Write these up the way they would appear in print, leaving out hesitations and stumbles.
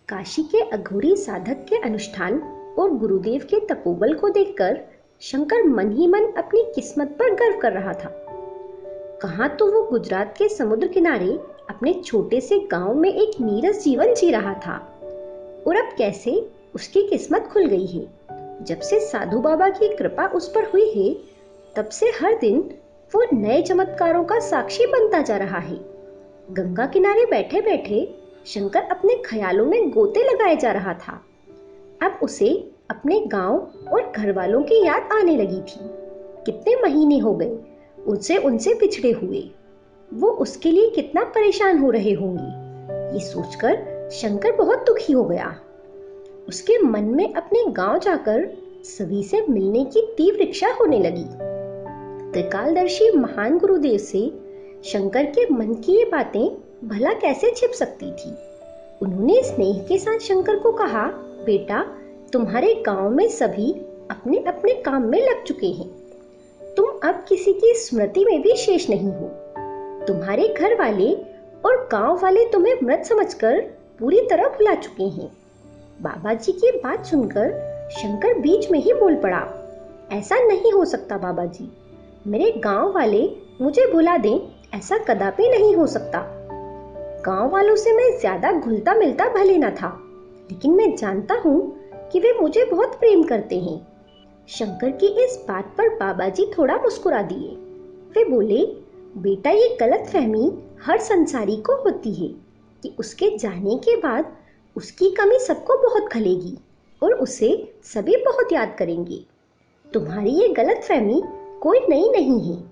काशी के अघोरी साधक के अनुष्ठान और गुरुदेव के तपोबल को देखकर शंकर मन ही मन अपनी किस्मत पर गर्व कर रहा था। कहाँ तो वो गुजरात के समुद्र किनारे अपने छोटे से गांव में एक नीरस जीवन जी रहा था, और अब कैसे उसकी किस्मत खुल गई है। जब से साधु बाबा की कृपा उस पर हुई है, तब से हर दिन वो नए चमत्कारों का साक्षी बनता जा रहा है। गंगा किनारे बैठे बैठे शंकर अपने ख्यालों में गोते लगाए जा रहा था। अब उसे अपने गांव और घर वालों की याद आने लगी थी। कितने महीने हो गए उनसे बिछड़े हुए। वो उसके लिए कितना परेशान हो रहे होंगे, ये सोचकर शंकर बहुत दुखी हो गया। उसके मन में अपने गांव जाकर सभी से मिलने की तीव्र इच्छा होने लगी। त्रिकालदर्शी महान गुरुदेव से शंकर के मन की ये बातें भला कैसे छिप सकती थी। उन्होंने स्नेह के साथ शंकर को कहा, बेटा, तुम्हारे गांव में सभी अपने अपने काम में लग चुके हैं। तुम अब किसी की स्मृति में भी शेष नहीं हो। तुम्हारे घर वाले और गांव वाले तुम्हें मृत समझकर पूरी तरह भुला चुके हैं। बाबा जी की बात सुनकर शंकर बीच में ही बोल पड़ा, ऐसा नहीं हो सकता बाबा जी। मेरे गांव वाले मुझे भुला दें, ऐसा कदापि नहीं हो सकता। गांव वालों से मैं ज्यादा घुलता मिलता भले न था, लेकिन मैं जानता हूँ कि वे मुझे बहुत प्रेम करते हैं। शंकर की इस बात पर बाबा जी थोड़ा मुस्कुरा दिए। वे बोले, बेटा, ये गलतफहमी हर संसारी को होती है कि उसके जाने के बाद उसकी कमी सबको बहुत खलेगी और उसे सभी बहुत याद करेंगे। तुम्हारी ये गलतफहमी कोई नई नहीं है,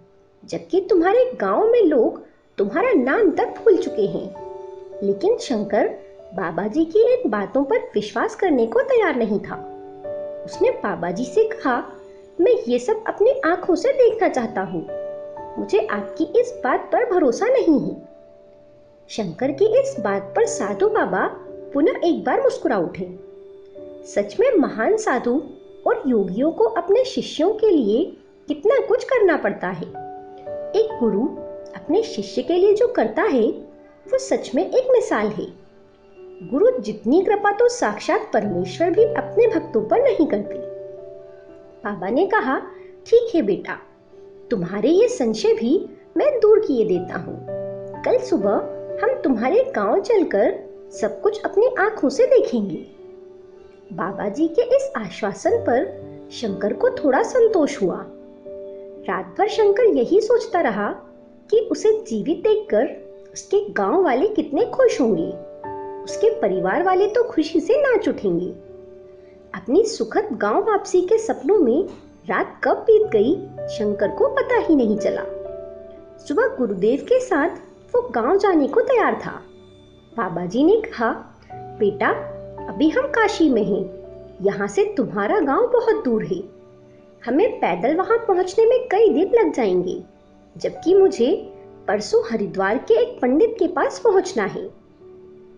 जबकि तुम्हारे गांव में लोग तुम्हारा नाम तक भूल चुके हैं। लेकिन शंकर बाबा जी की इन बातों पर विश्वास करने को तैयार नहीं था। उसने बाबा जी से कहा, मैं ये सब अपनी आंखों से देखना चाहता हूँ। मुझे आपकी इस बात पर भरोसा नहीं है। शंकर की इस बात पर साधु बाबा पुनः एक बार मुस्कुरा उठे। सच में महान साधु और योगियों को अपने शिष्यों के लिए कितना कुछ करना पड़ता है। एक गुरु अपने शिष्य के लिए जो करता है, वो सच में एक मिसाल है। गुरु जितनी कृपा तो साक्षात परमेश्वर भी अपने भक्तों पर नहीं करते। बाबा ने कहा, ठीक है बेटा, तुम्हारे ये संशय भी मैं दूर किए देता हूँ। कल सुबह हम तुम्हारे गांव चलकर सब कुछ अपनी आंखों से देखेंगे। बाबा जी के इस आश्वासन पर शंकर को थोड़ा संतोष हुआ। रात भर शंकर यही सोचता रहा कि उसे जीवित देखकर उसके गांव वाले कितने खुश होंगे। उसके परिवार वाले तो खुशी से नाच उठेंगे। अपनी सुखद गांव वापसी के सपनों में रात कब बीत गई, शंकर को पता ही नहीं चला। सुबह गुरुदेव के साथ वो गांव जाने को तैयार था। बाबा जी ने कहा, बेटा, अभी हम काशी में हैं। यहाँ से तुम्हारा गांव बहुत दूर है। हमें पैदल वहां पहुंचने में कई दिन लग जाएंगे, जबकि मुझे परसों हरिद्वार के एक पंडित के पास पहुंचना है।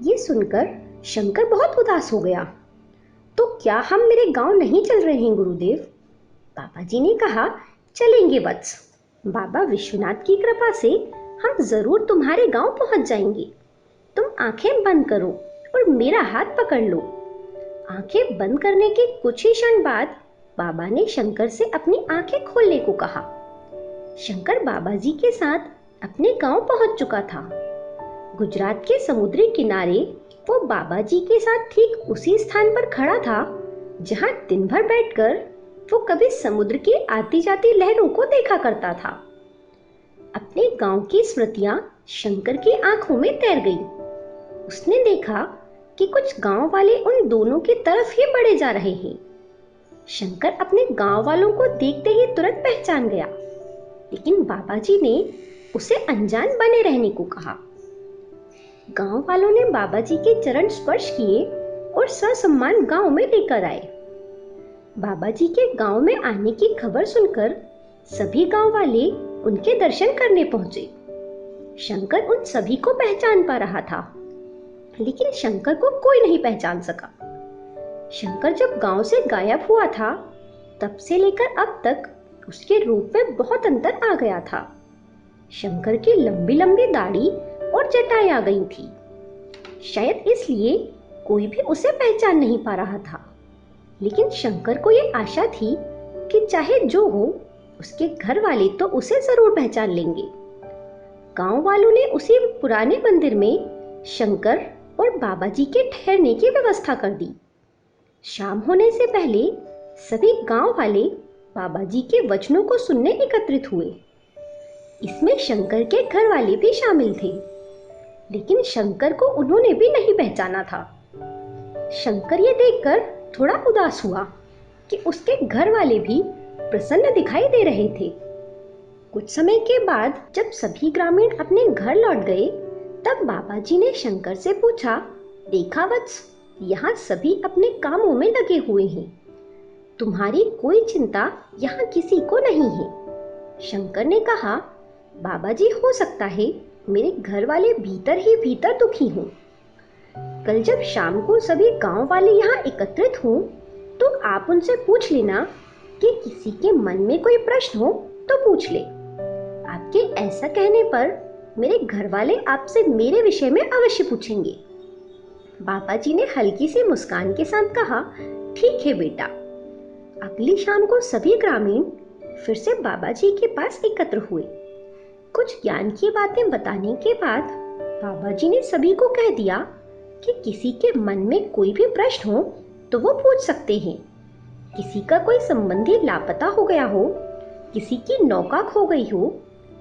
ये सुनकर शंकर बहुत उदास हो गया। तो क्या हम मेरे गांव नहीं चल रहे हैं गुरुदेव? बाबा जी ने कहा, चलेंगे वत्स। बाबा विश्वनाथ की कृपा से हम जरूर तुम्हारे गांव पहुंच जाएंगे। तुम आंखें बंद करो और मेरा हाथ पकड़ लो। आंखें बंद करने के कुछ ही क्षण बाद बाबा ने शंकर से अपनी आंखें खोलने को कहा। शंकर बाबा जी के साथ अपने गांव पहुंच चुका था। गुजरात के समुद्री किनारे वो बाबा जी के साथ ठीक उसी स्थान पर खड़ा था जहां दिन भर बैठकर वो कभी समुद्र की आती जाती लहरों को देखा करता था। अपने गांव की स्मृतियां शंकर की आंखों में तैर गई। उसने देखा कि कुछ गांव वाले उन दोनों की तरफ ही बढ़े जा रहे हैं। शंकर अपने गांव वालों को देखते ही तुरंत पहचान गया, लेकिन बाबा जी ने उसे अनजान बने रहने को कहा। गांव वालों ने बाबा जी के चरण स्पर्श किए और ससम्मान गांव में लेकर आए। बाबा जी के गांव में आने की खबर सुनकर सभी गांव वाले उनके दर्शन करने पहुंचे। शंकर उन सभी को पहचान पा रहा था, लेकिन शंकर को कोई नहीं पहचान सका। शंकर जब गांव से गायब हुआ था, तब से लेकर अब तक उसके रूप में बहुत अंतर आ गया था। शंकर की लंबी लंबी दाढ़ी और जटाएं आ गई थी। शायद इसलिए कोई भी उसे पहचान नहीं पा रहा था। लेकिन शंकर को ये आशा थी कि चाहे जो हो, उसके घर वाले तो उसे जरूर पहचान लेंगे। गांव वालों ने उसी पुराने मंदिर में शंकर और बाबा जी के ठहरने की व्यवस्था कर दी। शाम होने से पहले सभी गांव वाले बाबा जी के वचनों को सुनने एकत्रित हुए। इसमें शंकर के घर वाले भी शामिल थे, लेकिन शंकर को उन्होंने भी नहीं पहचाना था। शंकर ये देखकर थोड़ा उदास हुआ कि उसके घर वाले भी प्रसन्न दिखाई दे रहे थे। कुछ समय के बाद जब सभी ग्रामीण अपने घर लौट गए, तब बाबा जी ने शंकर से पूछा, देखा वत्स, यहाँ सभी अपने कामों में लगे हुए हैं। तुम्हारी कोई चिंता यहाँ किसी को नहीं है। शंकर ने कहा, बाबा जी, हो सकता है मेरे घर वाले भीतर ही भीतर दुखी हों। कल जब शाम को सभी गांव वाले यहाँ एकत्रित हों, तो आप उनसे पूछ लेना कि किसी के मन में कोई प्रश्न हो तो पूछ ले। आपके ऐसा कहने पर मेरे घर वाले आपसे मेरे विषय में अवश्य पूछेंगे। बाबा जी ने हल्की सी मुस्कान के साथ कहा, ठीक है बेटा। अगली शाम को सभी ग्रामीण फिर से बाबा जी के पास एकत्र हुए। कुछ ज्ञान की बातें बताने के बाद बाबा जी ने सभी को कह दिया कि किसी के मन में कोई भी प्रश्न हो तो वो पूछ सकते हैं। किसी का कोई संबंधी लापता हो गया हो, किसी की नौका खो गई हो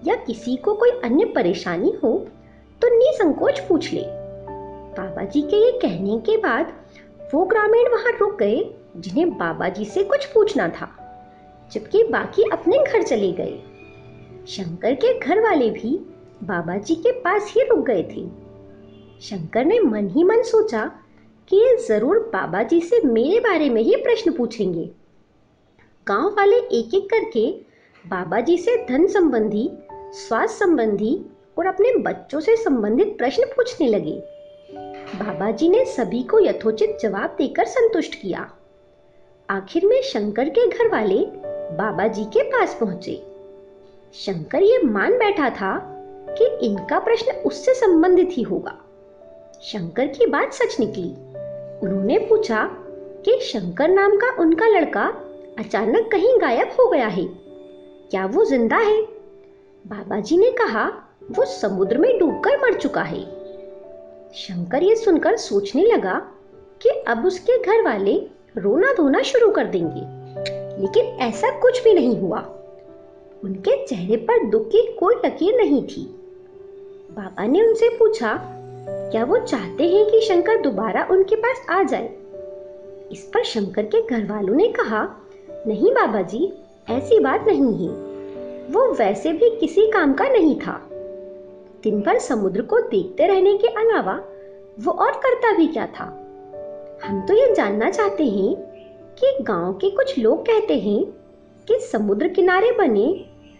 या किसी को कोई अन्य परेशानी हो तो निसंकोच पूछ ले। बाबा जी के ये कहने के बाद वो ग्रामीण वहां रुक गए जिन्हें बाबा जी से कुछ पूछना था, जबकि बाकी अपने घर चले गए। शंकर के घर वाले भी बाबा जी के पास ही रुक गए थे। शंकर ने मन ही मन सोचा कि ये जरूर बाबा जी से मेरे बारे में ही प्रश्न पूछेंगे। गांव वाले एक एक करके बाबा जी से धन संबंधी, स्वास्थ्य संबंधी और अपने बच्चों से संबंधित प्रश्न पूछने लगे। बाबा जी ने सभी को यथोचित जवाब देकर संतुष्ट किया। आखिर में शंकर के घर वाले बाबा जी के पास पहुंचे। शंकर ये मान बैठा था कि इनका प्रश्न उससे संबंधित ही होगा। शंकर की बात सच निकली। उन्होंने पूछा कि शंकर नाम का उनका लड़का अचानक कहीं गायब हो गया है, क्या वो जिंदा है? बाबा जी ने कहा, वो समुद्र में डूबकर मर चुका है। शंकर ये सुनकर सोचने लगा कि अब उसके घर वाले रोना धोना शुरू कर देंगे, लेकिन ऐसा कुछ भी नहीं हुआ। उनके चेहरे पर दुख की कोई लकीर नहीं थी। बाबा ने उनसे पूछा, क्या वो चाहते हैं कि शंकर दोबारा उनके पास आ जाए? इस पर शंकर के घर वालों ने कहा, नहीं बाबा जी, ऐसी बात नहीं है। वो वैसे भी किसी काम का नहीं था। दिन भर समुद्र को देखते रहने के अलावा वो और करता भी क्या था? हम तो ये जानना चाहते हैं कि गांव के कुछ लोग कहते हैं कि समुद्र किनारे बने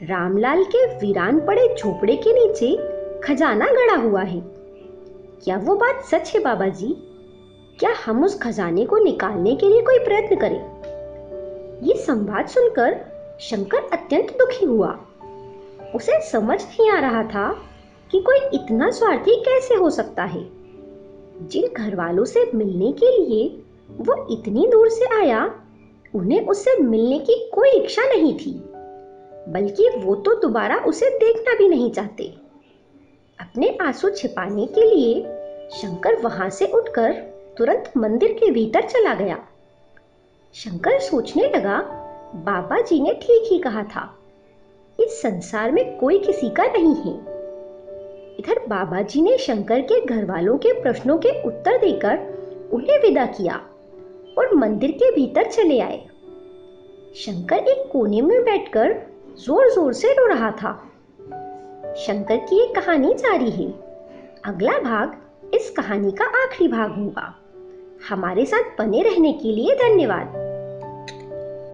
रामलाल के वीरान पड़े झोपड़े के नीचे खजाना गड़ा हुआ है। क्या वो बात सच है बाबा जी? क्या हम उस खजाने को निकालने के लिए कोई प्रयत्न करें? ये संवाद सुनकर शंकर अत्यंत दुखी हुआ। उसे समझ नहीं आ रहा था कि कोई इतना स्वार्थी कैसे हो सकता है। जिन घर वालों से मिलने के लिए वो इतनी दूर से आया, उन्हें उससे मिलने की कोई इच्छा नहीं थी, बल्कि वो तो दोबारा उसे देखना भी नहीं चाहते। अपने आंसू छिपाने के लिए शंकर वहां से उठकर तुरंत मंदिर के भीतर चला गया। शंकर सोचने लगा, बाबा जी ने ठीक ही कहा था, इस संसार में कोई किसी का नहीं है। इधर बाबा जी ने शंकर के घर वालों के प्रश्नों के उत्तर देकर उन्हें विदा किया और मंदिर के भीतर चले आए। शंकर एक कोने में बैठकर जोर जोर से रो रहा था। शंकर की ये कहानी जारी है। अगला भाग इस कहानी का आखिरी भाग होगा। हमारे साथ बने रहने के लिए धन्यवाद।